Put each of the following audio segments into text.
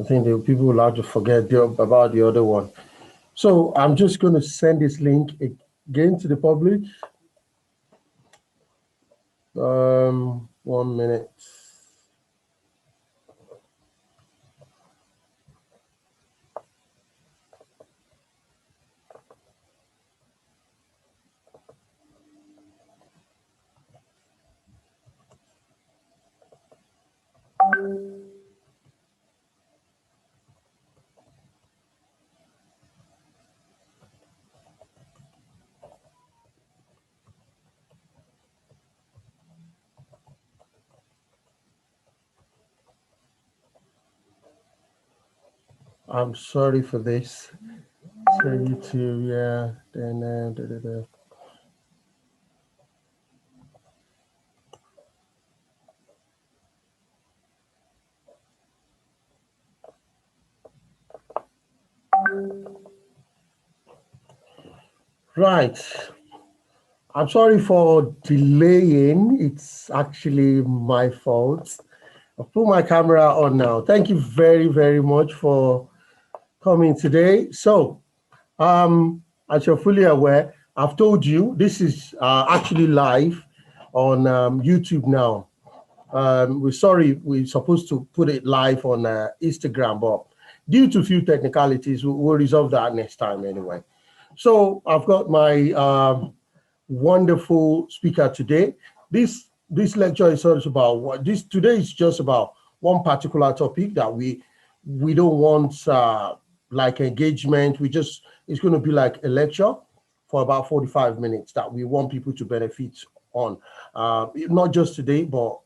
I think the people will have to forget about the other one. So I'm just going to send this link again to the public. 1 minute. I'm sorry for this. So YouTube, yeah. Then right. I'm sorry for delaying. It's actually my fault. I've put my camera on now. Thank you very, very much for coming today. So, as you're fully aware, I've told you this is actually live on YouTube now. We're sorry, we're supposed to put it live on Instagram, but due to few technicalities, we'll resolve that next time anyway. So I've got my wonderful speaker today. This lecture is sort of about what this today is just about one particular topic that we don't want like engagement. We just it's going to be like a lecture for about 45 minutes that we want people to benefit on. Not just today, but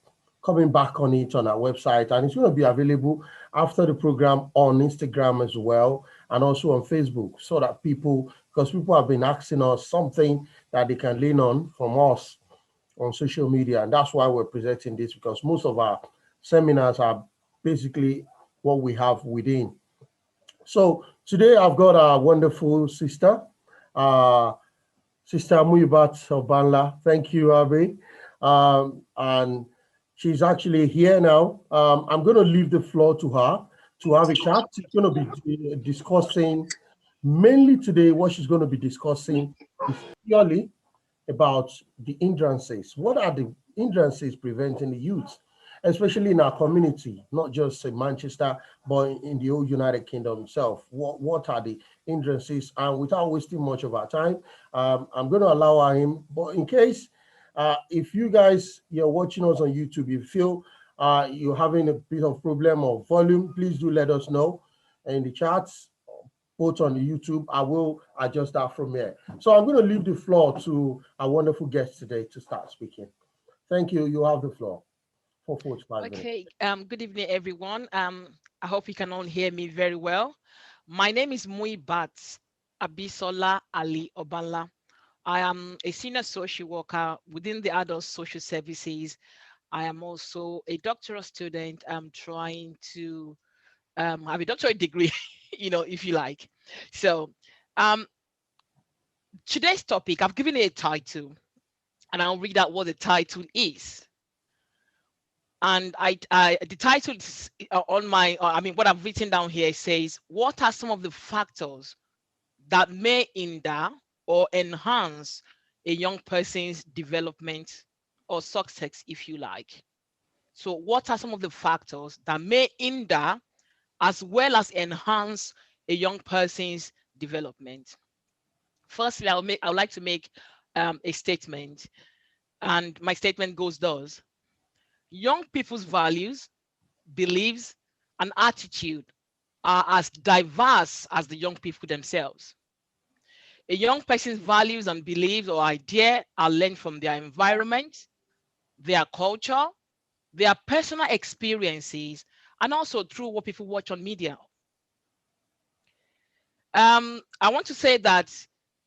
coming back on it on our website, and it's going to be available after the program on Instagram as well, and also on Facebook, so that because people have been asking us something that they can lean on from us on social media, and that's why we're presenting this, because most of our seminars are basically what we have within. So today I've got a wonderful sister, uh, Sister Muibat of Banla. Thank you, Abby. And she's actually here now. I'm going to leave the floor to her to have a chat. She's going to be discussing mainly today. What she's going to be discussing is purely about the hindrances. What are the hindrances preventing the youth, especially in our community, not just in Manchester, but in the whole United Kingdom itself? What are the hindrances? And without wasting much of our time, I'm going to allow him. But in case, if you guys you're watching us on YouTube, you feel you're having a bit of problem of volume, please do let us know in the chats, both on the YouTube. I will adjust that from here. So I'm going to leave the floor to our wonderful guest today to start speaking. Thank you. You have the floor for 45 minutes. Okay, good evening, everyone. I hope you can all hear me very well. My name is Muibat Abisola Ali Obanla. I am a senior social worker within the adult social services. I am also a doctoral student. I'm trying to have a doctorate degree, if you like. So, um, today's topic, I've given it a title, and I'll read out what the title is. And the title is on my, I mean, what I've written down here says, what are some of the factors that may hinder or enhance a young person's development or success, if you like? So what are some of the factors that may hinder as well as enhance a young person's development? Firstly, I would like to make a statement, and my statement goes thus: young people's values, beliefs, and attitude are as diverse as the young people themselves. A young person's values and beliefs or idea are learned from their environment, their culture, their personal experiences, and also through what people watch on media. I want to say that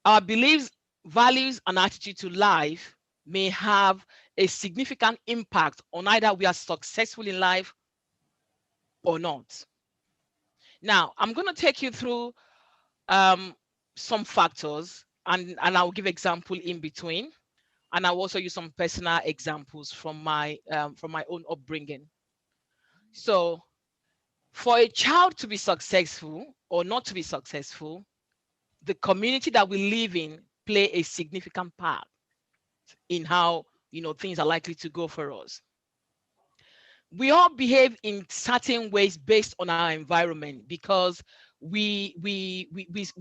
our beliefs, values, and attitude to life may have a significant impact on either we are successful in life or not. Now, I'm going to take you through some factors, and I'll give example in between, and I'll also use some personal examples from my own upbringing. So, For a child to be successful or not to be successful, the community that we live in play a significant part in how things are likely to go for us. We all behave in certain ways based on our environment because we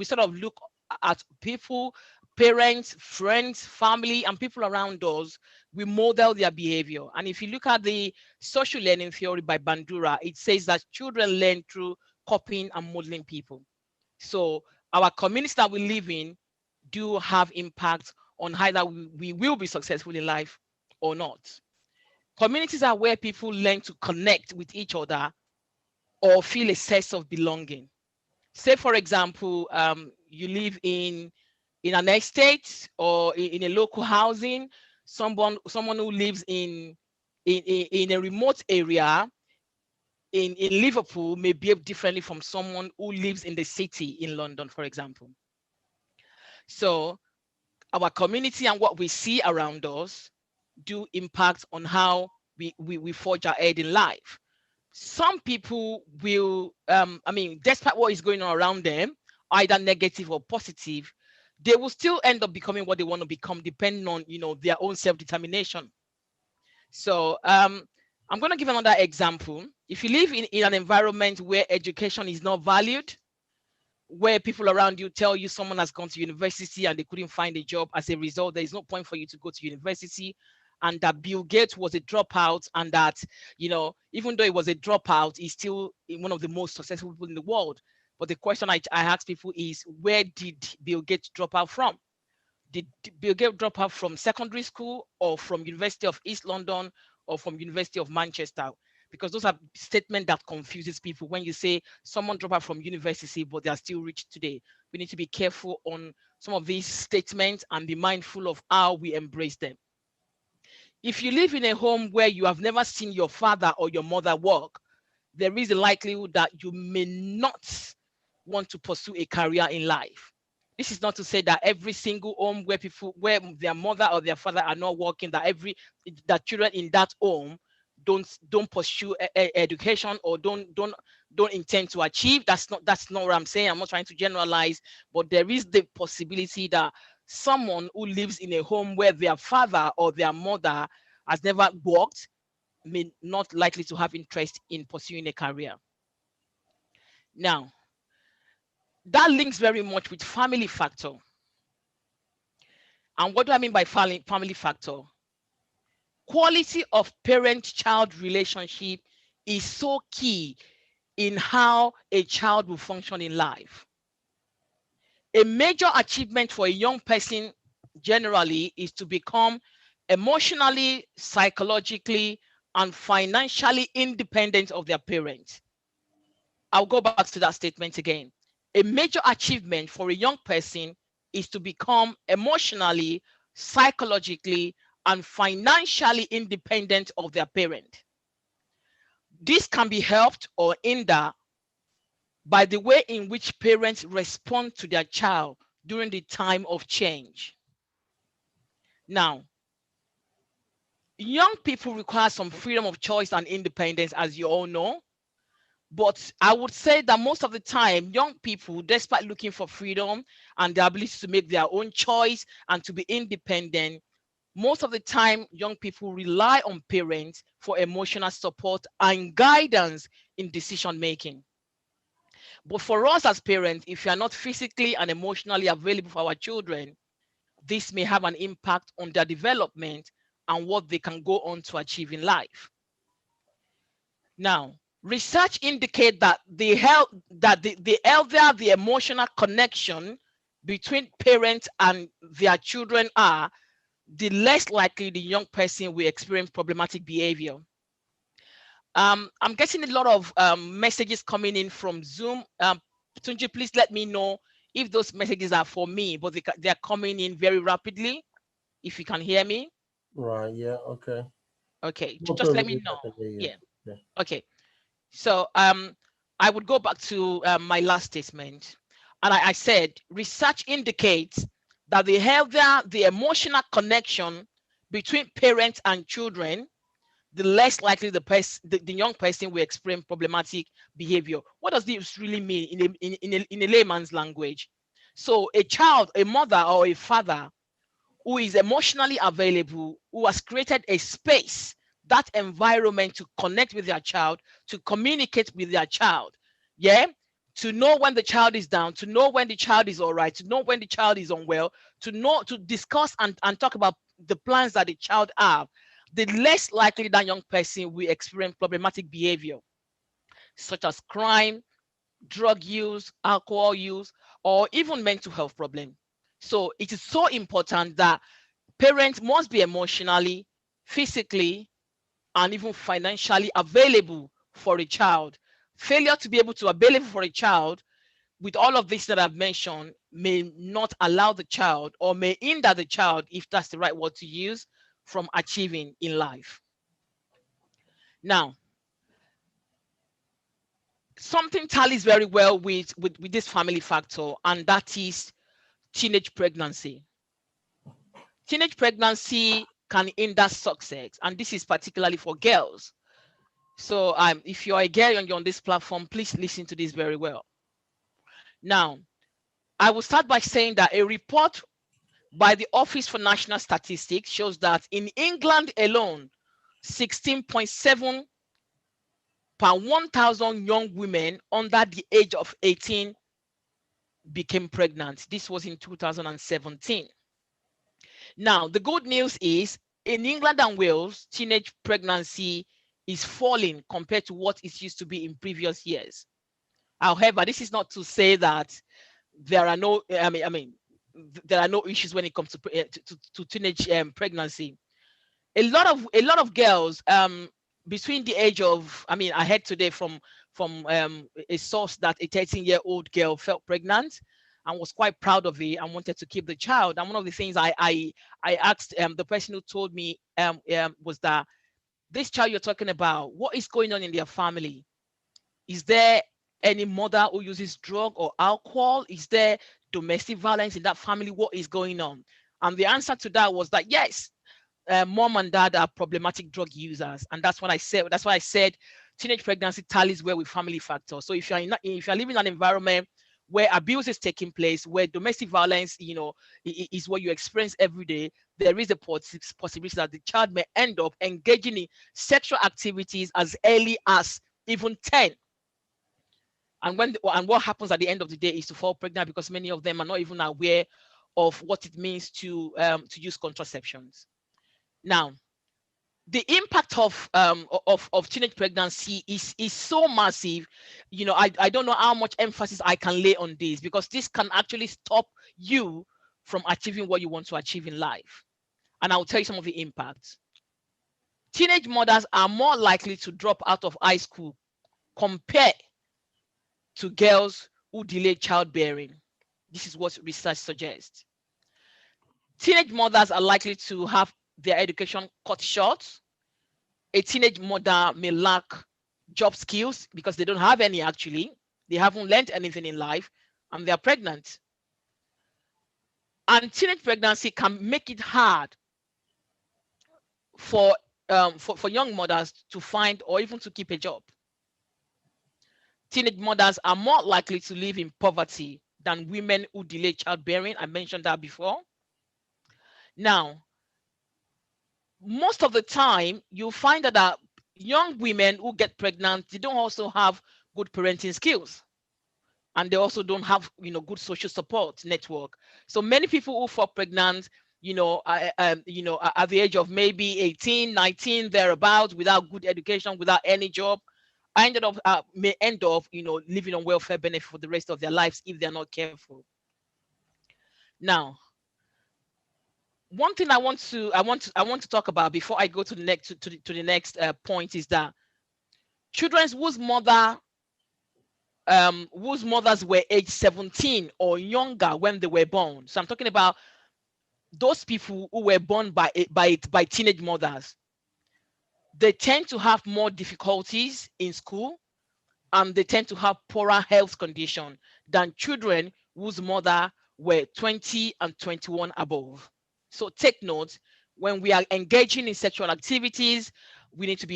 sort of look at people, parents, friends, family, and people around us. We model their behavior. And if you look at the social learning theory by Bandura, it says that children learn through copying and modeling people. So our communities that we live in do have impact on either we will be successful in life or not. Communities are where people learn to connect with each other or feel a sense of belonging. Say, for example, you live in an estate or in a local housing. Someone who lives in a remote area in Liverpool may behave differently from someone who lives in the city in London, for example. So our community and what we see around us do impact on how we forge ahead in life. Some people will, despite what is going on around them, either negative or positive, they will still end up becoming what they want to become, depending on their own self-determination. So I'm going to give another example. If you live in an environment where education is not valued, where people around you tell you someone has gone to university and they couldn't find a job, as a result, there is no point for you to go to university, and that Bill Gates was a dropout, and that, even though he was a dropout, he's still one of the most successful people in the world. But the question I ask people is, where did Bill Gates drop out from? Did Bill Gates drop out from secondary school, or from University of East London, or from University of Manchester? Because those are statements that confuses people. When you say someone dropped out from university, but they are still rich today, we need to be careful on some of these statements and be mindful of how we embrace them. If you live in a home where you have never seen your father or your mother work, there is a likelihood that you may not want to pursue a career in life. This is not to say that every single home where their mother or their father are not working, that children in that home don't pursue education, or don't intend to achieve. That's not what I'm saying. I'm not trying to generalize, but there is the possibility that someone who lives in a home where their father or their mother has never worked may not likely to have interest in pursuing a career. Now, that links very much with family factor. And what do I mean by family factor? Quality of parent-child relationship is so key in how a child will function in life. A major achievement for a young person generally is to become emotionally, psychologically, and financially independent of their parents. I'll go back to that statement again. A major achievement for a young person is to become emotionally, psychologically, and financially independent of their parent. This can be helped or hindered by the way in which parents respond to their child during the time of change. Now, young people require some freedom of choice and independence, as you all know. But I would say that most of the time, young people, despite looking for freedom and the ability to make their own choice and to be independent, most of the time, young people rely on parents for emotional support and guidance in decision making. But for us as parents, if you are not physically and emotionally available for our children, this may have an impact on their development and what they can go on to achieve in life. Now, research indicates that the healthier the emotional connection between parents and their children are, the less likely the young person will experience problematic behavior. I'm getting a lot of messages coming in from Zoom. Tunji, please let me know if those messages are for me, but they are coming in very rapidly. If you can hear me. Right. Yeah. Okay. Okay, No just let problem. me I know. can hear you. Yeah. Yeah. Okay. So I would go back to my last statement. And I said, research indicates that the emotional connection between parents and children, the less likely the young person will experience problematic behavior. What does this really mean in a layman's language? So a child, a mother or a father who is emotionally available, who has created a space, that environment to connect with their child, to communicate with their child, yeah, to know when the child is down, to know when the child is all right, to know when the child is unwell, to know, to discuss and talk about the plans that the child have, the less likely that young person will experience problematic behavior, such as crime, drug use, alcohol use, or even mental health problem. So it is so important that parents must be emotionally, physically, and even financially available for a child. Failure to be able to available for a child with all of this that I've mentioned may not allow the child or may hinder the child, if that's the right word to use, from achieving in life. Now, something tallies very well with this family factor, and that is teenage pregnancy. Teenage pregnancy can hinder success, and this is particularly for girls. So if you're a girl and you're on this platform, please listen to this very well. Now, I will start by saying that a report by the Office for National Statistics shows that in England alone, 16.7 per 1,000 young women under the age of 18 became pregnant. This was in 2017. Now, the good news is in England and Wales, teenage pregnancy is falling compared to what it used to be in previous years. However, this is not to say that there are no, there are no issues when it comes to teenage pregnancy. A lot of girls between the age of, I heard today from a source that a 13-year-old girl felt pregnant and was quite proud of it and wanted to keep the child. And one of the things I asked the person who told me was that this child you're talking about, what is going on in their family? Is there any mother who uses drug or alcohol? Is there domestic violence in that family? What is going on? And the answer to that was that yes, mom and dad are problematic drug users, and that's what I said. That's why I said teenage pregnancy tallies well with family factors. So if you're living in an environment where abuse is taking place, where domestic violence, is what you experience every day, there is a possibility that the child may end up engaging in sexual activities as early as even 10. And what happens at the end of the day is to fall pregnant, because many of them are not even aware of what it means to use contraceptions. Now, the impact of teenage pregnancy is so massive. I don't know how much emphasis I can lay on this, because this can actually stop you from achieving what you want to achieve in life. And I'll tell you some of the impacts. Teenage mothers are more likely to drop out of high school compared to girls who delay childbearing. This is what research suggests. Teenage mothers are likely to have their education cut short. A teenage mother may lack job skills because they don't have any actually. They haven't learned anything in life and they're pregnant. And teenage pregnancy can make it hard for young mothers to find or even to keep a job. Teenage mothers are more likely to live in poverty than women who delay childbearing. I mentioned that before. Now, most of the time, you'll find that young women who get pregnant, they don't also have good parenting skills. And they also don't have, good social support network. So many people who fall pregnant, at the age of maybe 18, 19, thereabouts, without good education, without any job, may end up, living on welfare benefit for the rest of their lives if they're not careful. Now, one thing I want to talk about before I go to the next point is that children whose mothers were age 17 or younger when they were born. So I'm talking about those people who were born by teenage mothers. They tend to have more difficulties in school, and they tend to have poorer health condition than children whose mother were 20 and 21 above. So take note, when we are engaging in sexual activities, we need to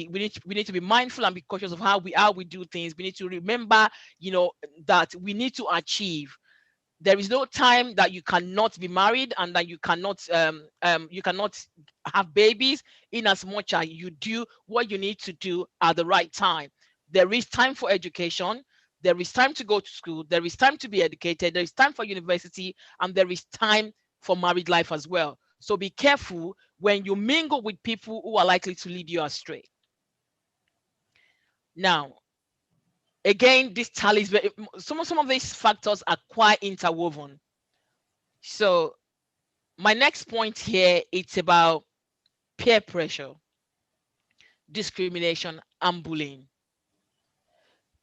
be mindful and be cautious of how we do things. We need to remember, that we need to achieve. There is no time that you cannot be married and that you cannot have babies, in as much as you do what you need to do at the right time. There is time for education, there is time to go to school, there is time to be educated, there is time for university, and there is time for married life as well. So be careful when you mingle with people who are likely to lead you astray. Now, again, this tallies, some of these factors are quite interwoven. So my next point here, it's about peer pressure, discrimination, and bullying.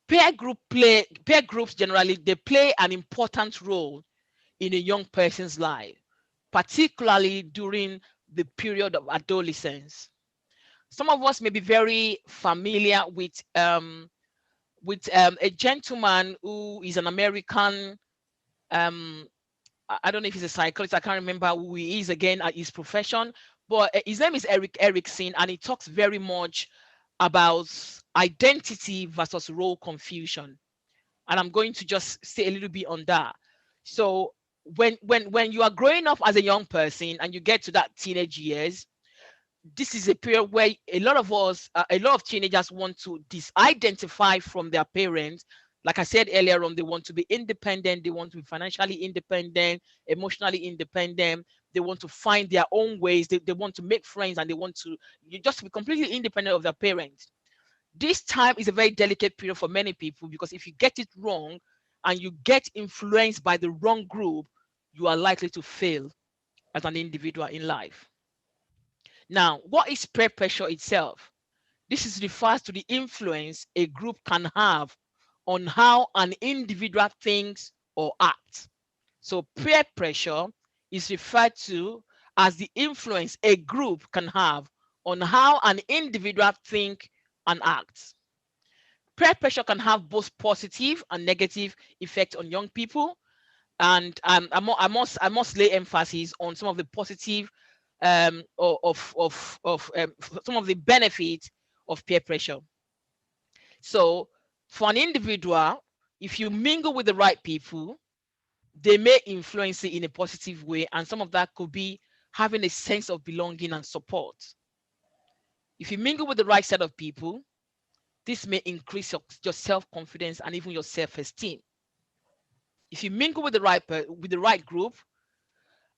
Peer groups generally, they play an important role in a young person's life, particularly during the period of adolescence. Some of us may be very familiar with a gentleman who is an American. um, I don't know if he's a psychologist. I can't remember who he is again at his profession, but his name is Eric Erickson, and he talks very much about identity versus role confusion. And I'm going to just say a little bit on that. So when you are growing up as a young person and you get to that teenage years, this is a period where a lot of us, a lot of teenagers want to disidentify from their parents. Like I said earlier on, they want to be independent, they want to be financially independent, emotionally independent, they want to find their own ways, they want to make friends, and they want to just be completely independent of their parents. This time is a very delicate period for many people, because if you get it wrong and you get influenced by the wrong group, you are likely to fail as an individual in life. Now, what is peer pressure itself? Refers to the influence a group can have on how an individual thinks or acts. So peer pressure is referred to as the influence a group can have on how an individual thinks and acts. Peer pressure can have both positive and negative effects on young people, and I must lay emphasis on some of the positive of some of the benefits of peer pressure. So for an individual, if you mingle with the right people, they may influence it in a positive way, and some of that could be having a sense of belonging and support. If you mingle with the right set of people, this may increase your self-confidence and even your self-esteem. If you mingle with the right group,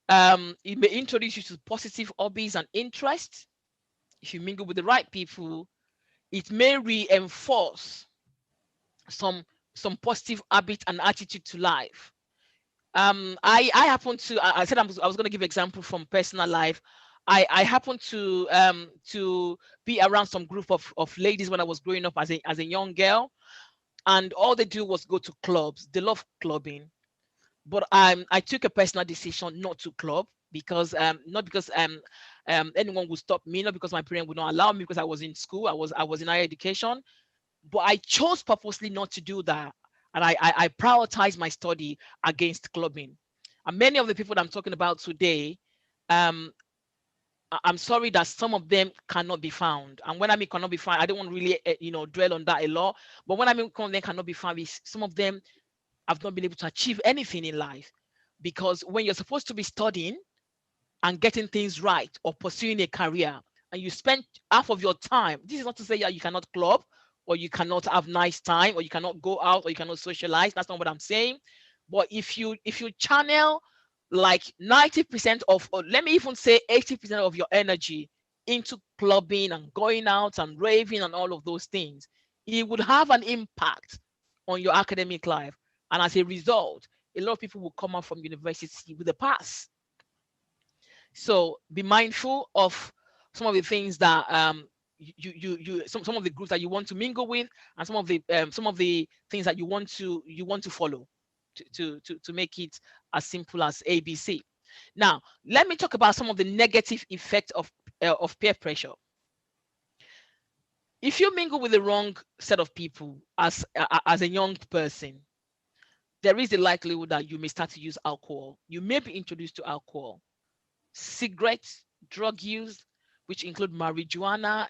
it may introduce you to positive hobbies and interests. If you mingle with the right people, it may reinforce some positive habit and attitude to life. I happen to, I said I was going to give an example from personal life. I happened to be around some group of ladies when I was growing up as a young girl, and all they do was go to clubs. They love clubbing, but I took a personal decision not to club, because not because anyone would stop me, not because my parents would not allow me, because I was in school, I was in higher education, but I chose purposely not to do that, and I prioritize my study against clubbing. And many of the people that I'm talking about today, um, I'm sorry that some of them cannot be found. And when I mean cannot be found, I don't want to really dwell on that a lot. But when I mean they cannot be found, some of them have not been able to achieve anything in life, because when you're supposed to be studying and getting things right or pursuing a career, and you spend half of your time, this is not to say that you cannot club, or you cannot have nice time, or you cannot go out, or you cannot socialize. That's not what I'm saying. But if you channel like 90% of, or let me even say 80% of your energy into clubbing and going out and raving and all of those things, it would have an impact on your academic life. And as a result, a lot of people will come out from university with a pass. So be mindful of some of the things that some of the groups that you want to mingle with, and some of the things that you want to follow, to make it as simple as ABC. Now, let me talk about some of the negative effects of peer pressure. If you mingle with the wrong set of people as a young person, there is a likelihood that you may start to use alcohol. You may be introduced to alcohol, cigarettes, drug use, which include marijuana,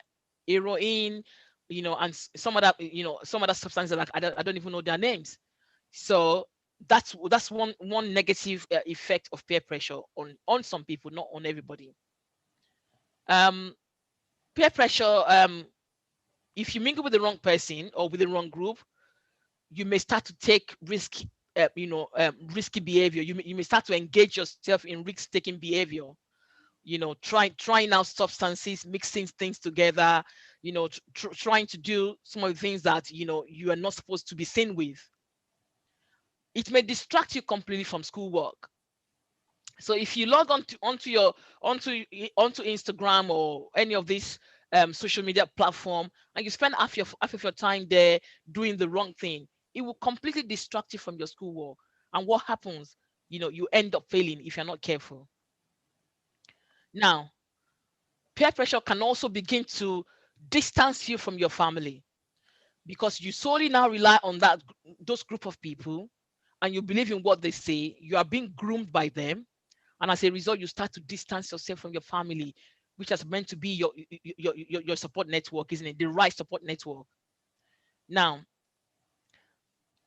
heroin, and some other, some other substances that I don't even know their names. So that's one negative effect of peer pressure on some people, not on everybody. Um, Peer pressure. If you mingle with the wrong person or with the wrong group, you may start to take risky behavior. You may start to engage yourself in risk-taking behavior. Trying out substances, mixing things together. Trying to do some of the things that you are not supposed to be seen with. It may distract you completely from schoolwork. So if you log on to onto Instagram or any of these social media platform, and you spend half of your time there doing the wrong thing, it will completely distract you from your schoolwork. And what happens? You end up failing if you're not careful. Now, peer pressure can also begin to distance you from your family, because you solely now rely on those group of people, and you believe in what they say. You are being groomed by them, and as a result, you start to distance yourself from your family, which is meant to be your support network, isn't it? The right support network. Now,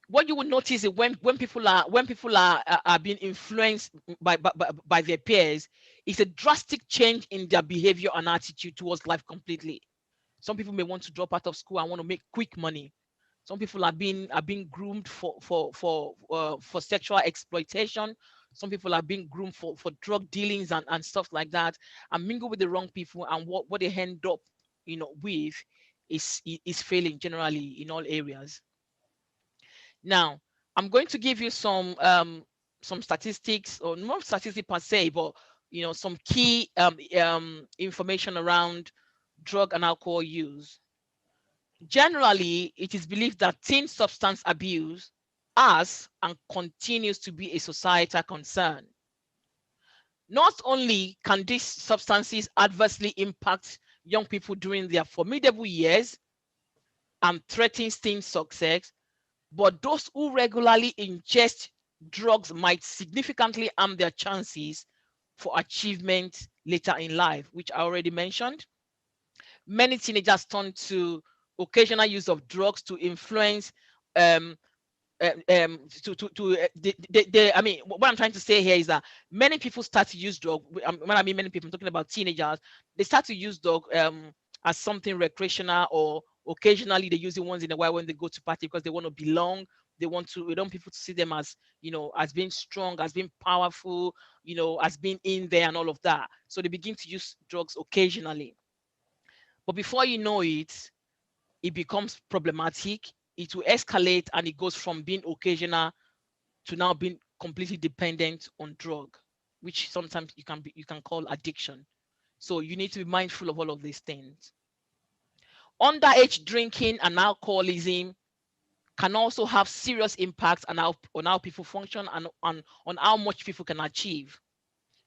what you will notice is when people are being influenced by their peers, it's a drastic change in their behavior and attitude towards life completely. Some people may want to drop out of school and want to make quick money. Some people are being groomed for sexual exploitation. Some people are being groomed for drug dealings and stuff like that, and mingle with the wrong people. And what they end up, with is failing generally in all areas. Now, I'm going to give you some statistics, or not statistics per se, but some key information around drug and alcohol use. Generally, it is believed that teen substance abuse has and continues to be a societal concern. Not only can these substances adversely impact young people during their formidable years and threaten teen success, but those who regularly ingest drugs might significantly harm their chances for achievement later in life, which I already mentioned. Many teenagers turn to occasional use of drugs to influence um, I mean, what I'm trying to say here is that many people start to use drug. When I mean many people, I'm talking about teenagers. They start to use drug as something recreational, or occasionally they use it once in a while when they go to party, because they want to belong. They want people to see them as, as being strong, as being powerful, as being in there and all of that. So they begin to use drugs occasionally. But before you know it, it becomes problematic. It will escalate, and it goes from being occasional to now being completely dependent on drug, which sometimes you can call addiction. So you need to be mindful of all of these things. Underage drinking and alcoholism can also have serious impacts on how people function, and on how much people can achieve.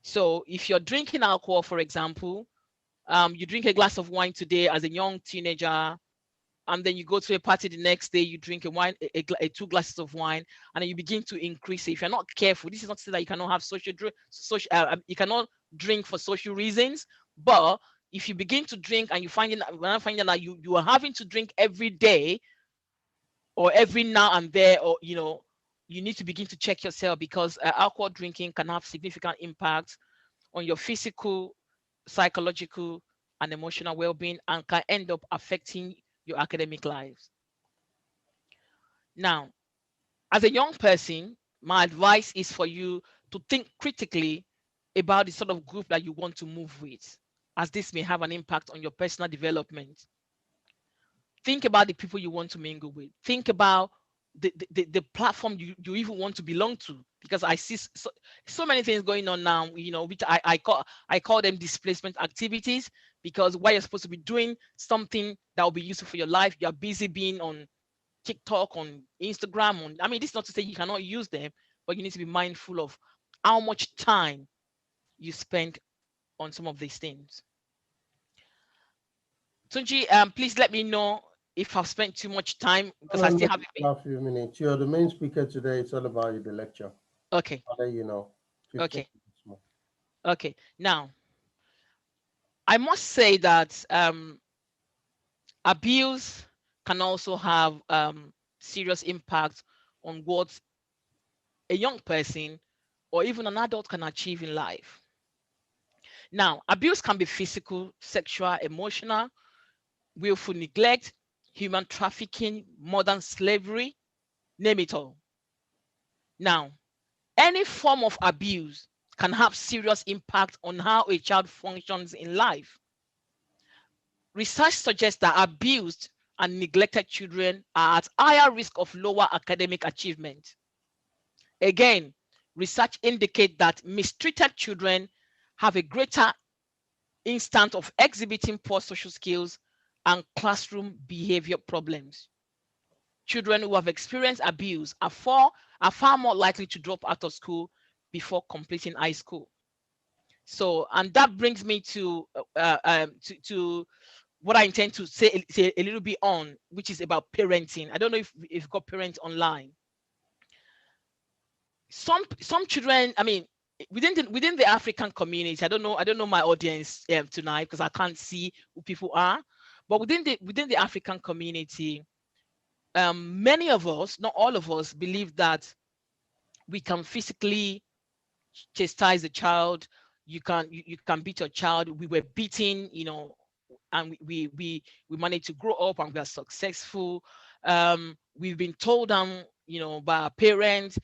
So if you're drinking alcohol, for example, you drink a glass of wine today as a young teenager, and then you go to a party the next day, you drink two glasses of wine, and then you begin to increase it. If you're not careful, this is not to say that you cannot have you cannot drink for social reasons, but if you begin to drink and when I find that you are having to drink every day or every now and there, or you need to begin to check yourself, because alcohol drinking can have significant impacts on your physical, psychological, and emotional well-being, and can end up affecting your academic lives. Now, as a young person, my advice is for you to think critically about the sort of group that you want to move with, as this may have an impact on your personal development. Think about the people you want to mingle with. Think about the platform you even want to belong to, because I see so many things going on now, which I call them displacement activities, because while you're supposed to be doing something that will be useful for your life, you're busy being on TikTok, on Instagram. I mean, this is not to say you cannot use them, but you need to be mindful of how much time you spend on some of these things. Tunji, please let me know if I've spent too much time, because I No, still no, have a. a few minutes. You're the main speaker today. It's all about the lecture. Okay, I'll let you know. 15 okay, minutes more. okay. Now, I must say that Abuse can also have serious impact on what a young person or even an adult can achieve in life. Now, abuse can be physical, sexual, emotional, willful neglect, human trafficking, modern slavery, name it all. Now, any form of abuse can have serious impact on how a child functions in life. Research suggests that abused and neglected children are at higher risk of lower academic achievement. Again, research indicates that mistreated children have a greater instance of exhibiting poor social skills and classroom behavior problems. Children who have experienced abuse are far more likely to drop out of school before completing high school. So, and that brings me to what I intend to say a little bit on, which is about parenting. I don't know if you've got parents online. Some children, I mean, within the African community, I don't know my audience tonight because I can't see who people are, but within the African community, many of us, not all of us, believe that we can physically chastise a child. You can beat your child. We were beaten, and we managed to grow up and we are successful. We've been told by our parents,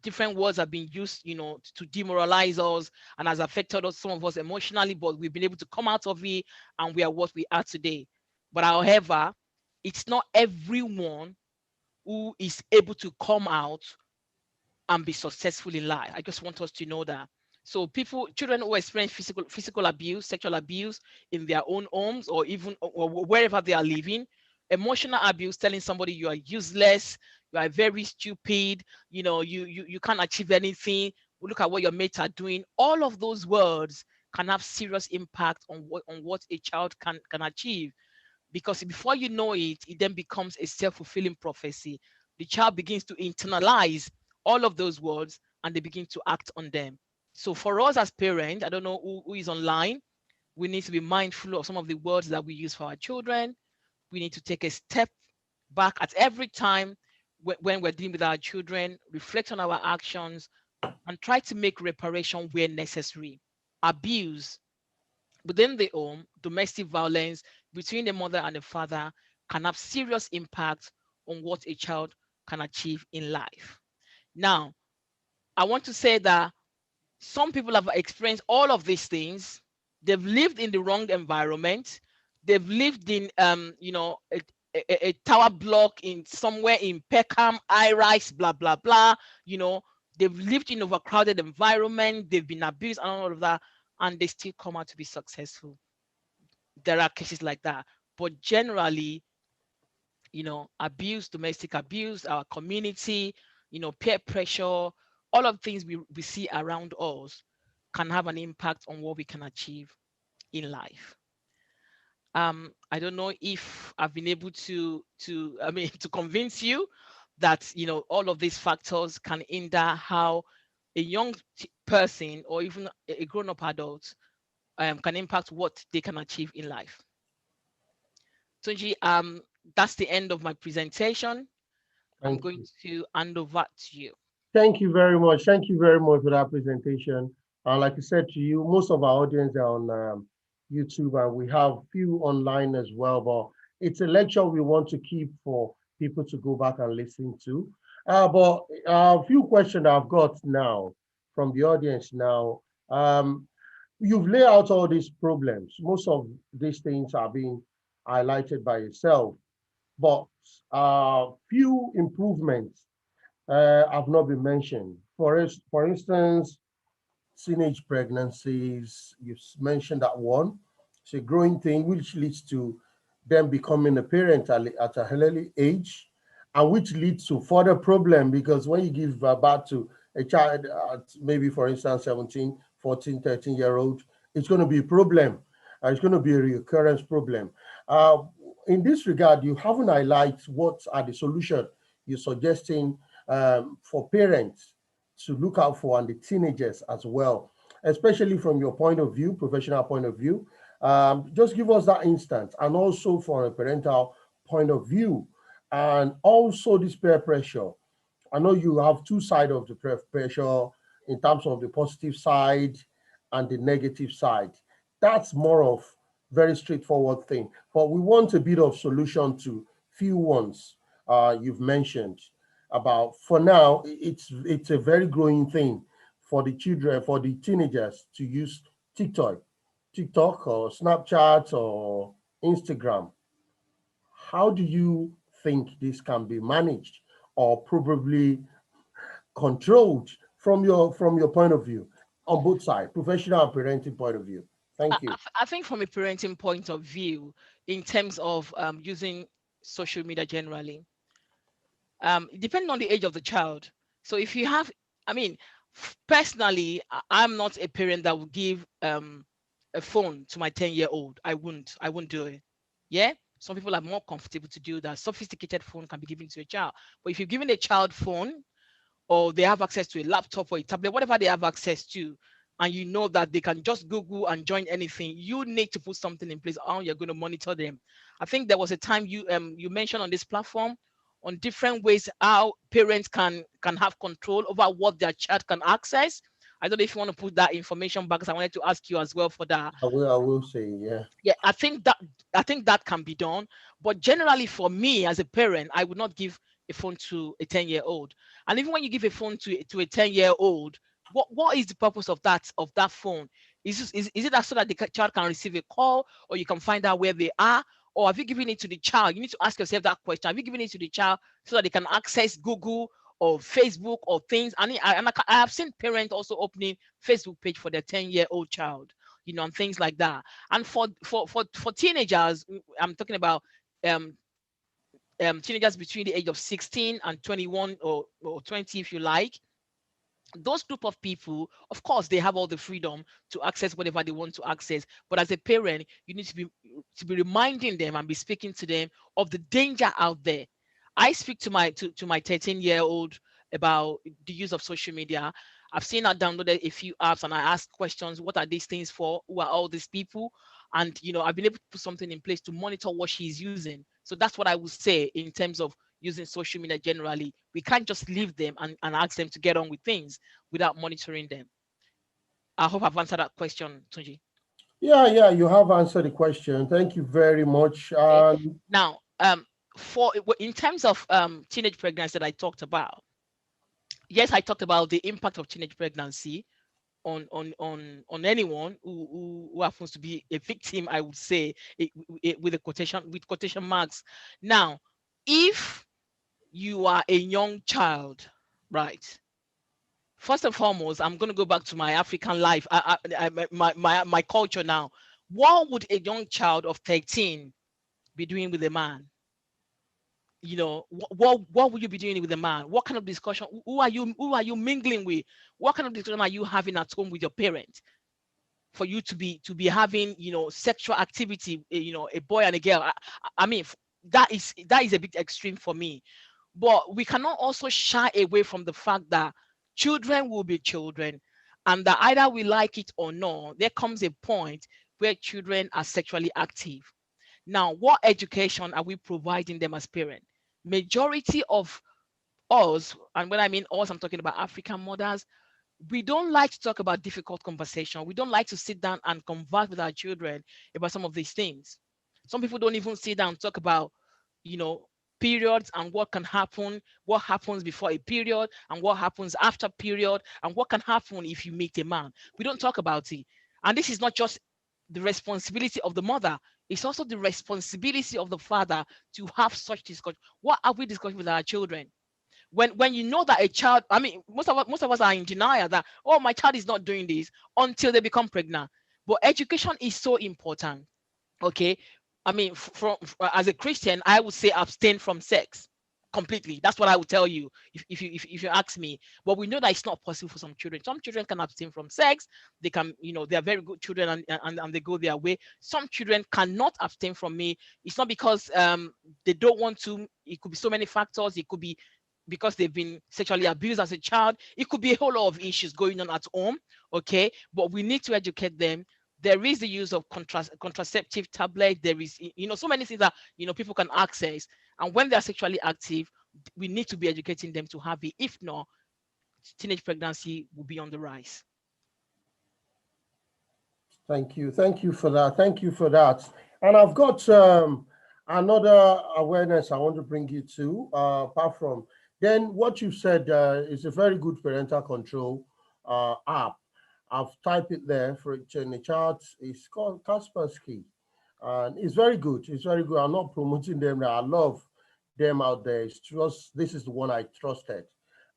different words have been used, to demoralize us and has affected us, some of us emotionally, but we've been able to come out of it and we are what we are today. But however, it's not everyone who is able to come out and be successful in life. I just want us to know that. So children who experience physical abuse, sexual abuse in their own homes or even or wherever they are living, emotional abuse, telling somebody you are useless, you are very stupid, you can't achieve anything. Look at what your mates are doing. All of those words can have serious impact on what a child can achieve, because before you know it, it then becomes a self-fulfilling prophecy. The child begins to internalize all of those words and they begin to act on them. So for us as parents, I don't know who is online, we need to be mindful of some of the words that we use for our children. We need to take a step back at every time when we're dealing with our children, reflect on our actions, and try to make reparation where necessary. Abuse within the home, domestic violence between the mother and the father can have serious impact on what a child can achieve in life. Now, I want to say that some people have experienced all of these things. They've lived in the wrong environment. They've lived in a tower block in somewhere in Peckham, high rise, blah blah blah. You know, they've lived in overcrowded environment. They've been abused and all of that, and they still come out to be successful. There are cases like that, but generally, abuse, domestic abuse, our community, peer pressure, all of things we see around us can have an impact on what we can achieve in life. I don't know if I've been able to to convince you that all of these factors can hinder how a young person or even a grown-up adult can impact what they can achieve in life. Tunji, that's the end of my presentation. I'm Thank going you. to hand over to you. Thank you very much. Thank you very much for that presentation. Like I said to you, most of our audience are on YouTube, and we have few online as well. But it's a lecture we want to keep for people to go back and listen to. But a few questions I've got now from the audience now. You've laid out all these problems. Most of these things are being highlighted by yourself, but few improvements have not been mentioned. For instance, teenage pregnancies, you mentioned that one. It's a growing thing which leads to them becoming a parent at a early age, and which leads to further problem because when you give birth to a child at maybe, for instance, 17, 14, 13-year-old, it's going to be a problem. It's going to be a recurrence problem. Uh, in this regard, you haven't highlighted what are the solutions you're suggesting for parents to look out for and the teenagers as well, especially from your point of view, professional point of view. Just give us that instance, and also from a parental point of view, and also this peer pressure. I know you have two sides of the pressure in terms of the positive side and the negative side. That's more of very straightforward thing. But we want a bit of solution to few ones you've mentioned about. For now, it's a very growing thing for the children, for the teenagers to use TikTok, TikTok or Snapchat or Instagram. How do you think this can be managed or probably controlled from your point of view on both sides, professional and parenting point of view? Thank you. I think from a parenting point of view, in terms of using social media generally, depending on the age of the child. So if you have, I mean, personally, I'm not a parent that would give a phone to my 10-year-old. I wouldn't do it. Yeah. Some people are more comfortable to do that. Sophisticated phone can be given to a child. But if you're giving a child phone, or they have access to a laptop or a tablet, whatever they have access to, and you know that they can just Google and join anything, you need to put something in place how you're going to monitor them. I think there was a time you mentioned on this platform on different ways how parents can have control over what their child can access. I don't know if you want to put that information back, because I wanted to ask you as well for that. I will say, yeah. Yeah, I think that can be done. But generally, for me as a parent, I would not give a phone to a 10-year-old. And even when you give a phone to a 10-year-old, what is the purpose of that phone? Is it that so that the child can receive a call, or you can find out where they are? Or have you given it to the child? You need to ask yourself that question. Have you given it to the child so that they can access Google or Facebook or things? I have seen parents also opening Facebook page for their 10-year-old child, and things like that. And for teenagers, I'm talking about um teenagers between the age of 16 and 21, or 20, if you like. Those group of people, of course, they have all the freedom to access whatever they want to access. But as a parent, you need to be reminding them and be speaking to them of the danger out there. I speak to my 13-year-old about the use of social media. I've seen her downloaded a few apps, and I ask questions: what are these things for? Who are all these people? And I've been able to put something in place to monitor what she's using. So that's what I would say in terms of using social media generally. We can't just leave them and ask them to get on with things without monitoring them. I hope I've answered that question, Tunji. Yeah, you have answered the question. Thank you very much. Okay. Now, for in terms of teenage pregnancy that I talked about, yes, I talked about the impact of teenage pregnancy on anyone who happens to be a victim. I would say with a quotation marks. Now, if you are a young child, right? First and foremost, I'm going to go back to my African life, my culture now. What would a young child of 13 be doing with a man? What would you be doing with a man? What kind of discussion? Who are you mingling with? What kind of discussion are you having at home with your parents for you to be having sexual activity? A boy and a girl. I mean, that is a bit extreme for me. But we cannot also shy away from the fact that children will be children, and that either we like it or not, there comes a point where children are sexually active. Now, what education are we providing them as parents? Majority of us, and when I mean us, I'm talking about African mothers, we don't like to talk about difficult conversation. We don't like to sit down and converse with our children about some of these things. Some people don't even sit down and talk about, you know, periods and what can happen, what happens before a period and what happens after period, and what can happen if you meet a man. We don't talk about it. And this is not just the responsibility of the mother, it's also the responsibility of the father to have such discussion. What are we discussing with our children? When you know that a child, I mean, most of us are in denial that, oh, my child is not doing this, until they become pregnant. But education is so important. Okay. I mean, as a Christian, I would say abstain from sex completely. That's what I would tell you if you ask me. But we know that it's not possible for some children. Some children can abstain from sex. They can, they are very good children, and they go their way. Some children cannot abstain from me. It's not because they don't want to. It could be so many factors. It could be because they've been sexually abused as a child. It could be a whole lot of issues going on at home. Okay. But we need to educate them There is the use of contraceptive tablet. There is, so many things that, people can access. And when they're sexually active, we need to be educating them to have it. If not, teenage pregnancy will be on the rise. Thank you. Thank you for that. Thank you for that. And I've got another awareness I want to bring you to, apart from then what you said is a very good parental control app. I've typed it there for it in the chat. It's called Kaspersky. And it's very good. It's very good. I'm not promoting them. I love them out there. It's just, this is the one I trusted.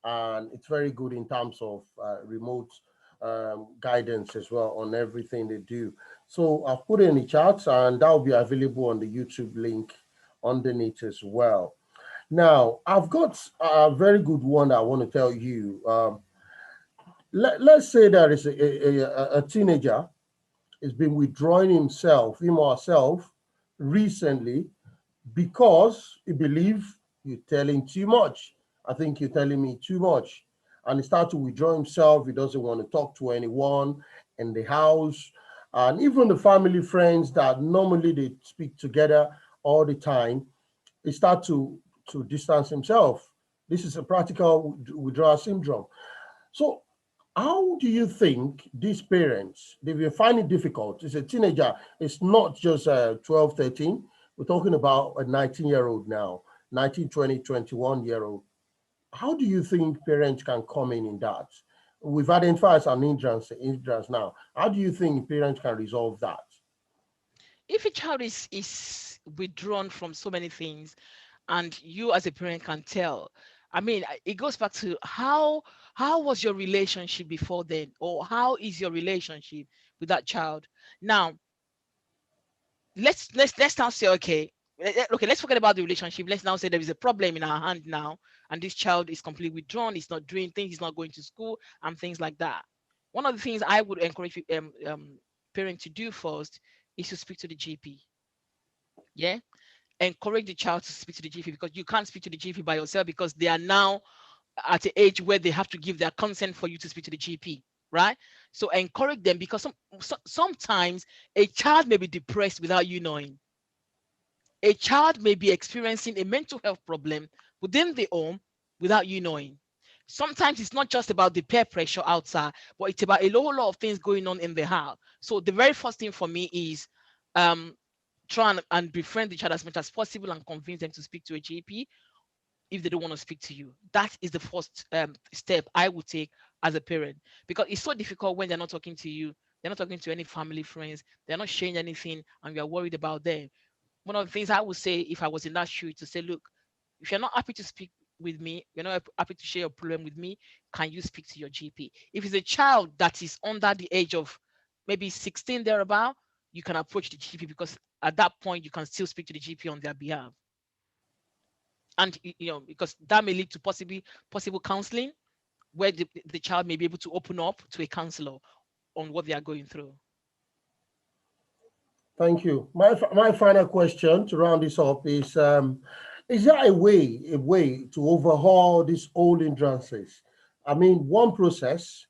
And it's very good in terms of remote guidance as well on everything they do. So I've put it in the chat and that will be available on the YouTube link underneath as well. Now, I've got a very good one that I want to tell you. Let's say there is a teenager has been withdrawing him or herself recently because he believes you're telling too much. I think you're telling me too much. And he starts to withdraw himself. He doesn't want to talk to anyone in the house. And even the family friends that normally they speak together all the time, he starts to distance himself. This is a practical withdrawal syndrome. So how do you think these parents, they will find it difficult? It's a teenager. It's not just 12, 13. We're talking about a 19-year-old now, 19, 20, 21-year-old. How do you think parents can come in that? We've identified an hindrance now. How do you think parents can resolve that? If a child is withdrawn from so many things, and you as a parent can tell, I mean, it goes back to how was your relationship before then, or how is your relationship with that child now? Let's now say, okay, let's forget about the relationship. Let's now say there is a problem in our hand now, and this child is completely withdrawn. He's not doing things. He's not going to school and things like that. One of the things I would encourage parents to do first is to speak to the GP. Yeah, encourage the child to speak to the GP, because you can't speak to the GP by yourself, because they are now at the age where they have to give their consent for you to speak to the GP, right? So encourage them, because sometimes a child may be depressed without you knowing. A child may be experiencing a mental health problem within the home without you knowing. Sometimes it's not just about the peer pressure outside, but it's about a whole lot of things going on in the house. So the very first thing for me is try and befriend the child as much as possible and convince them to speak to a GP if they don't want to speak to you. That is the first step I would take as a parent, because it's so difficult when they're not talking to you, they're not talking to any family friends, they're not sharing anything, and you're worried about them. One of the things I would say if I was in that shoe, to say, look, if you're not happy to speak with me, you're not happy to share your problem with me, can you speak to your GP? If it's a child that is under the age of maybe 16 thereabout, you can approach the GP, because at that point you can still speak to the GP on their behalf. And because that may lead to possible counseling, where the child may be able to open up to a counselor on what they are going through. Thank you. My final question to round this up is there a way to overhaul these old hindrances? I mean, one process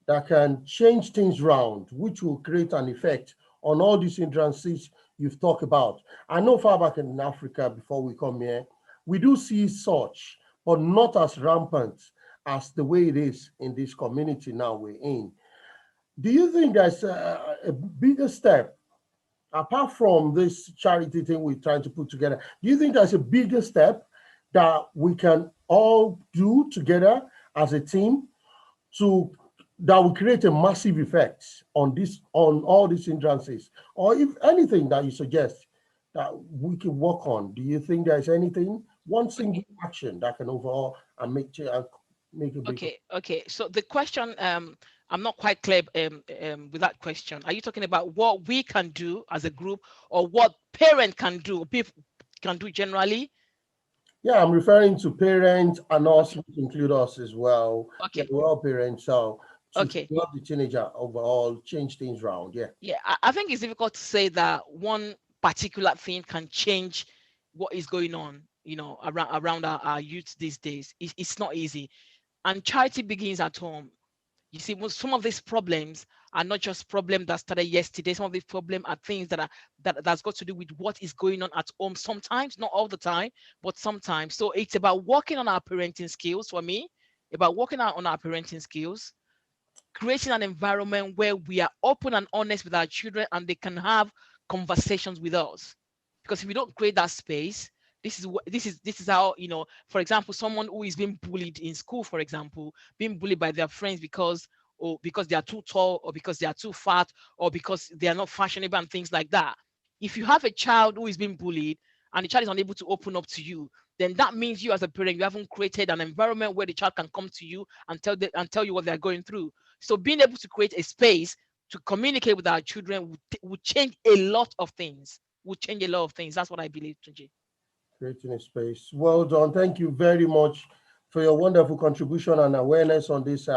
that can change things round, which will create an effect on all these hindrances you've talked about. I know far back in Africa, before we come here, we do see such, but not as rampant as the way it is in this community now we're in. Do you think there's a bigger step, apart from this charity thing we're trying to put together? Do you think there's a bigger step that we can all do together as a team to that will create a massive effect on all these hindrances? Or if anything that you suggest that we can work on, do you think there's anything, one single action that can overall and make a big... Okay. So the question, I'm not quite clear with that question. Are you talking about what we can do as a group, or what parent can do, people can do generally? Yeah, I'm referring to parents and us, which include us as well. Okay. Yeah, we're all parents, so to Okay. help the teenager overall change things around. Yeah. Yeah, I think it's difficult to say that one particular thing can change what is going on, around our youth these days. It's not easy. And charity begins at home. You see, some of these problems are not just problems that started yesterday. Some of these problems are things that's got to do with what is going on at home. Sometimes, not all the time, but sometimes. So it's about working on our parenting skills for me, about working out on our parenting skills, creating an environment where we are open and honest with our children and they can have conversations with us. Because if we don't create that space, this is how, for example, someone who is being bullied in school, for example, being bullied by their friends because they are too tall, or because they are too fat, or because they are not fashionable and things like that. If you have a child who is being bullied and the child is unable to open up to you, then that means you as a parent, you haven't created an environment where the child can come to you and tell you what they're going through. So being able to create a space to communicate with our children would change a lot of things. Would change a lot of things. That's what I believe, Tunji. Creating a space. Well done. Thank you very much for your wonderful contribution and awareness on this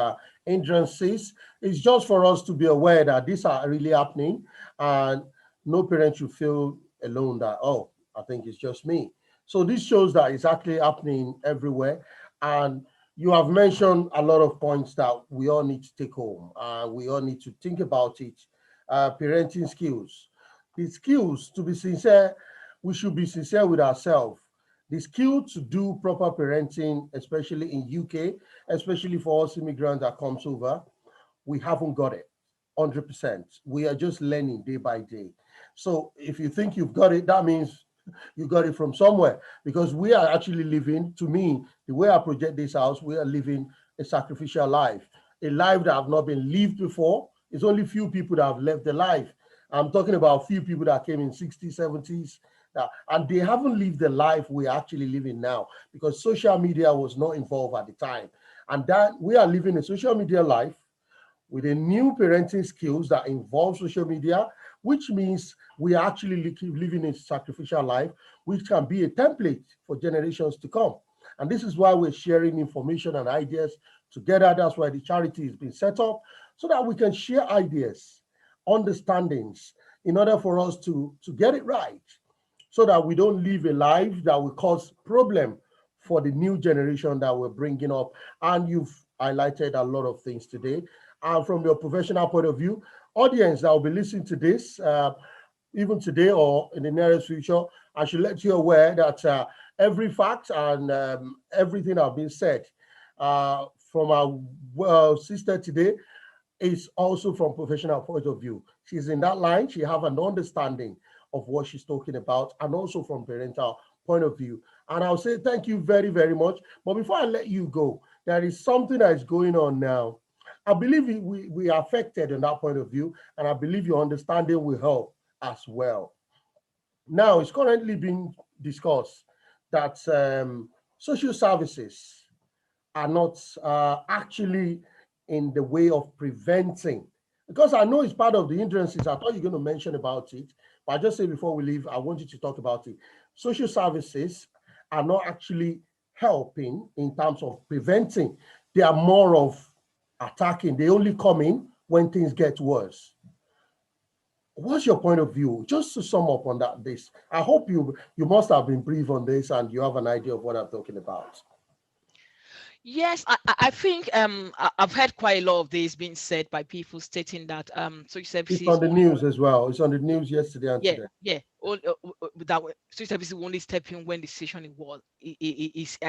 hindrances. It's just for us to be aware that these are really happening, and no parent should feel alone that, oh, I think it's just me. So this shows that it's actually happening everywhere. And you have mentioned a lot of points that we all need to take home. We all need to think about it. Parenting skills. The skills, to be sincere, we should be sincere with ourselves. The skill to do proper parenting, especially in UK, especially for us immigrants that comes over, we haven't got it 100%. We are just learning day by day. So if you think you've got it, that means you got it from somewhere, because we are actually living, to me, the way I project this house, we are living a sacrificial life, a life that have not been lived before. It's only few people that have lived the life. I'm talking about few people that came in 60s, 70s, and they haven't lived the life we're actually living now, because social media was not involved at the time. And that we are living a social media life with a new parenting skills that involve social media, which means we are actually living a sacrificial life, which can be a template for generations to come. And this is why we're sharing information and ideas together. That's why the charity is being set up, so that we can share ideas, understandings, in order for us to get it right, so that we don't live a life that will cause problem for the new generation that we're bringing up. And you've highlighted a lot of things today. And from your professional point of view, audience that will be listening to this, even today or in the nearest future, I should let you aware that every fact and everything that has been said from our sister today is also from professional point of view. She's in that line. She have an understanding of what she's talking about, and also from parental point of view. And I'll say thank you very, very much. But before I let you go, there is something that is going on now. I believe we are affected in that point of view, and I believe your understanding will help as well. Now, it's currently being discussed that social services are not actually in the way of preventing. Because I know it's part of the hindrances. I thought you were going to mention about it, but I just say before we leave, I want you to talk about it. Social services are not actually helping in terms of preventing. They are more of attacking. They only come in when things get worse. What's your point of view? Just to sum up on that, this. I hope you must have been brief on this and you have an idea of what I'm talking about. Yes, I think I've heard quite a lot of this being said by people stating that social It's services on the only, news as well. It's on the news yesterday and yeah, today. yeah, social services will only step in when the situation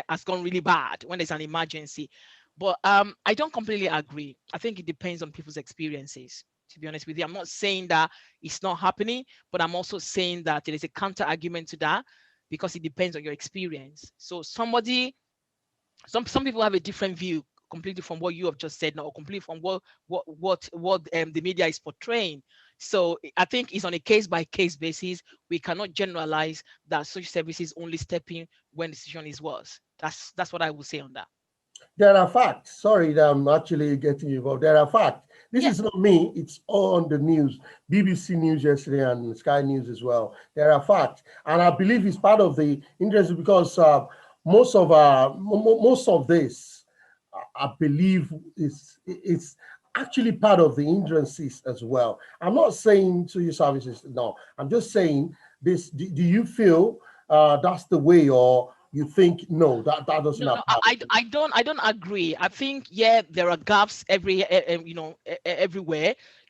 has gone really bad, when there's an emergency. But I don't completely agree. I think it depends on people's experiences. To be honest with you, I'm not saying that it's not happening, but I'm also saying that there is a counter argument to that, because it depends on your experience. So some people have a different view completely from what you have just said now, or completely from what the media is portraying. So I think it's on a case by case basis. We cannot generalize that social services only step in when the situation is worse. That's what I would say on that. There are facts. Sorry that I'm actually getting involved. There are facts. This Yeah. is not me. It's all on the news. BBC News yesterday and Sky News as well. There are facts, and I believe it's part of the interest, because most of this, I believe, is actually part of the hindrances as well. I'm not saying to your services, no. I'm just saying this. Do you feel that's the way, or you think no, that doesn't No, no, apply. I don't agree. I think, yeah, there are gaps everywhere,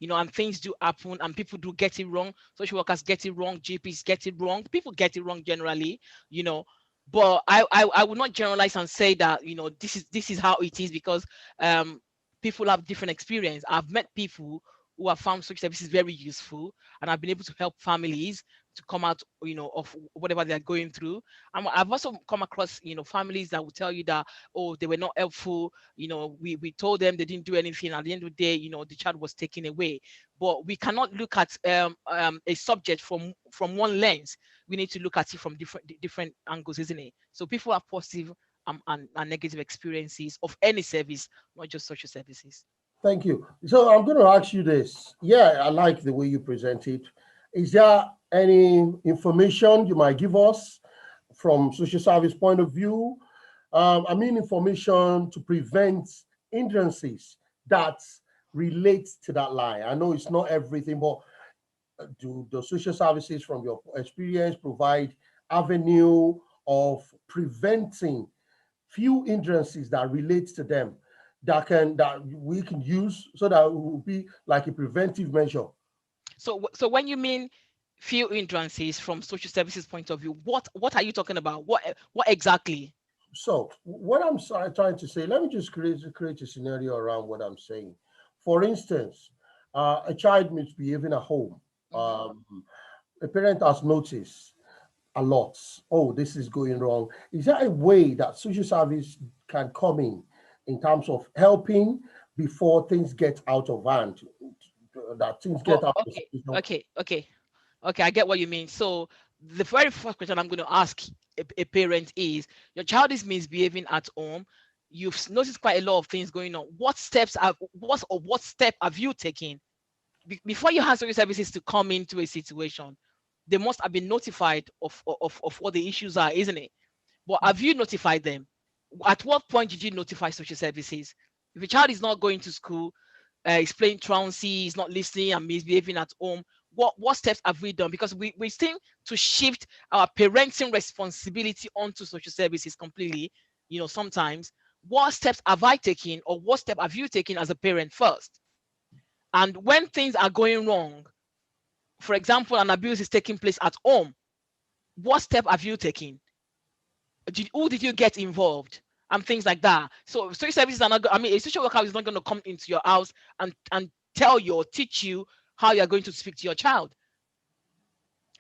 and things do happen and people do get it wrong. Social workers get it wrong, GPs get it wrong, people get it wrong generally, you know. But I would not generalize and say that, this is how it is, because um people have different experience. I've met people who have found social services very useful, and I've been able to help families to come out, of whatever they're going through. I've also come across, families that will tell you that, oh, they were not helpful. We told them, they didn't do anything. At the end of the day, the child was taken away. But we cannot look at a subject from one lens. We need to look at it from different angles, isn't it? So people have positive and negative experiences of any service, not just social services. Thank you. So I'm going to ask you this. Yeah, I like the way you present it. Is there any information you might give us from social service point of view? I mean, information to prevent hindrances that relates to that lie. I know it's not everything, but do the social services, from your experience, provide avenue of preventing few hindrances that relates to them, that we can use, so that it will be like a preventive measure? So when you mean few hindrances from social services point of view, what are you talking about? What exactly? So what I'm trying to say, let me just create a scenario around what I'm saying. For instance, a child misbehaving at home. Hmm. A parent has noticed a lot. Oh, this is going wrong. Is there a way that social service can come in terms of helping before things get out of hand? That things Oh, get out of okay, control? okay, okay, okay. I get what you mean. So the very first question I'm going to ask a parent is: your child is misbehaving at home. You've noticed quite a lot of things going on. What step have you taken before you have social services to come into a situation? They must have been notified of what the issues are, isn't it? But have you notified them? At what point did you notify social services? If a child is not going to school, is playing truancy, is not listening and misbehaving at home, what steps have we done? Because we seem to shift our parenting responsibility onto social services completely. Sometimes, what steps have I taken, or what step have you taken as a parent first? And when things are going wrong, for example, an abuse is taking place at home, what step have you taken? Who did you get involved, and things like that? So social services are not I mean, a social worker is not going to come into your house and tell you or teach you how you're going to speak to your child,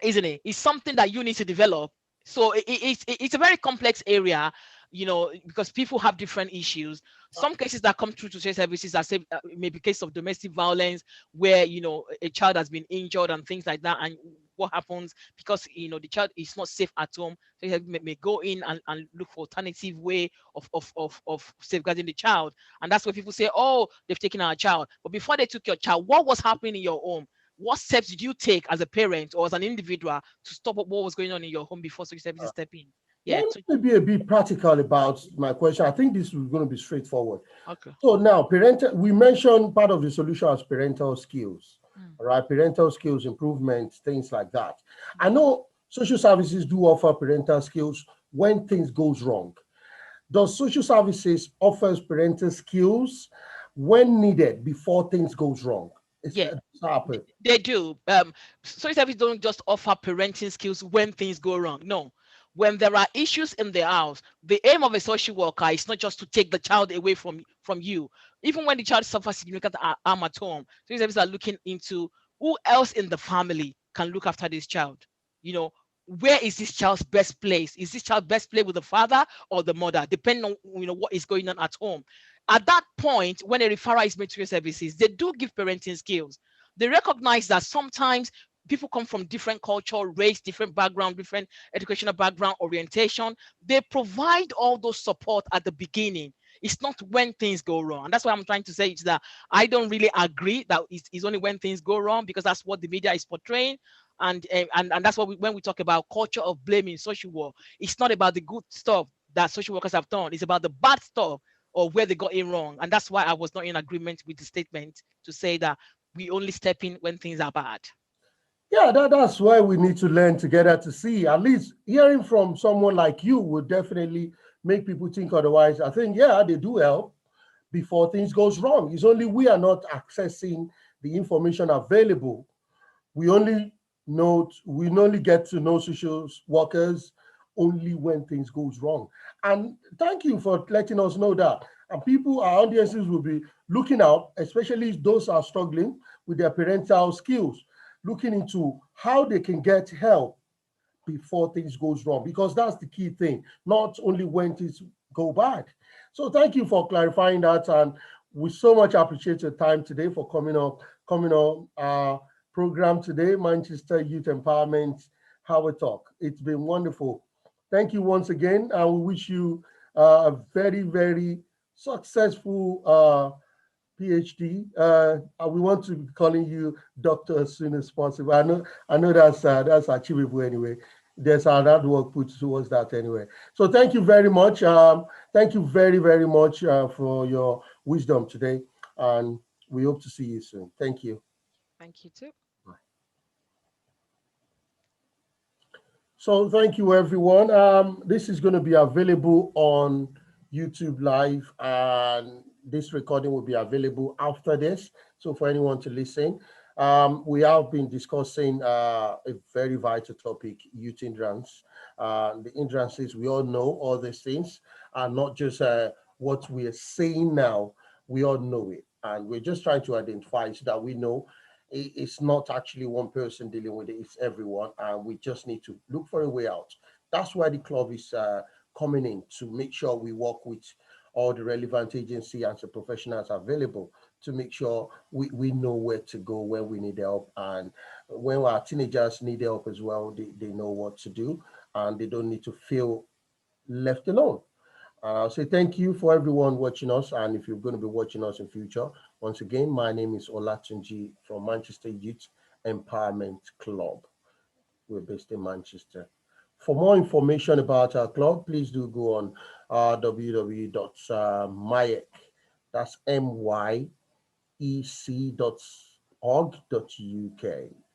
isn't it? It's something that you need to develop. So it's a very complex area, because people have different issues. Some cases that come through to social services are, say, maybe case of domestic violence, where a child has been injured and things like that. And what happens, because the child is not safe at home, so you may go in and look for alternative way of safeguarding the child. And that's where people say, oh, they've taken our child. But before they took your child, what was happening in your home? What steps did you take as a parent or as an individual to stop what was going on in your home before social services step in? Yeah. Let So, me be a bit practical about my question. I think this is going to be straightforward. okay. So now, parental, we mentioned part of the solution as parental skills, Mm, all right? Parental skills improvement, things like that. I mm. know social services do offer parental skills when things goes wrong. Does social services offers parental skills when needed before things goes wrong? Yeah, It's happen. they do. Social services don't just offer parenting skills when things go wrong. No. When there are issues in the house, the aim of a social worker is not just to take the child away from you. Even when the child suffers significant harm at home, social services are looking into who else in the family can look after this child. You know, where is this child's best place? Is this child best placed with the father or the mother, depending on what is going on at home. At that point, when a referral is made to your services, they do give parenting skills. They recognize that sometimes people come from different culture, race, different background, different educational background, orientation. They provide all those support at the beginning. It's not when things go wrong. And that's what I'm trying to say, is that I don't really agree that it's only when things go wrong, because that's what the media is portraying. And that's what when we talk about culture of blame in social work, it's not about the good stuff that social workers have done. It's about the bad stuff, or where they got it wrong. And that's why I was not in agreement with the statement to say that we only step in when things are bad. Yeah, that's why we need to learn together to see. At least hearing from someone like you would definitely make people think otherwise. I think, yeah, they do help before things goes wrong. It's only we are not accessing the information available. We only get to know social workers only when things goes wrong. And thank you for letting us know that. And people, our audiences will be looking out, especially those who are struggling with their parental skills, looking into how they can get help before things goes wrong, because that's the key thing, not only when things go bad. So thank you for clarifying that, and we so much appreciate your time today for coming on our program today, Manchester Youth Empowerment How We Talk. It's been wonderful. Thank you once again, and we wish you a very, very successful PhD. We want to be calling you doctor as soon as possible. I know that's achievable anyway. There's hard work put towards that anyway. So thank you very much. Thank you very, very much for your wisdom today, and we hope to see you soon. Thank you. Thank you too. So thank you, everyone. This is going to be available on YouTube Live, and this recording will be available after this. So for anyone to listen, we have been discussing a very vital topic: youth hindrance. The hindrances, we all know all these things, are not just what we are saying now. We all know it, and we're just trying to identify so that we know it's not actually one person dealing with it, it's everyone, and we just need to look for a way out. That's why the club is coming in to make sure we work with all the relevant agency and the professionals available to make sure we know where to go when we need help, and when our teenagers need help as well, they know what to do, and they don't need to feel left alone. I'll say thank you for everyone watching us. And if you're going to be watching us in future, once again, my name is Olatunji from Manchester Youth Empowerment Club. We're based in Manchester. For more information about our club, please do go on www.myec, that's myec.org.uk.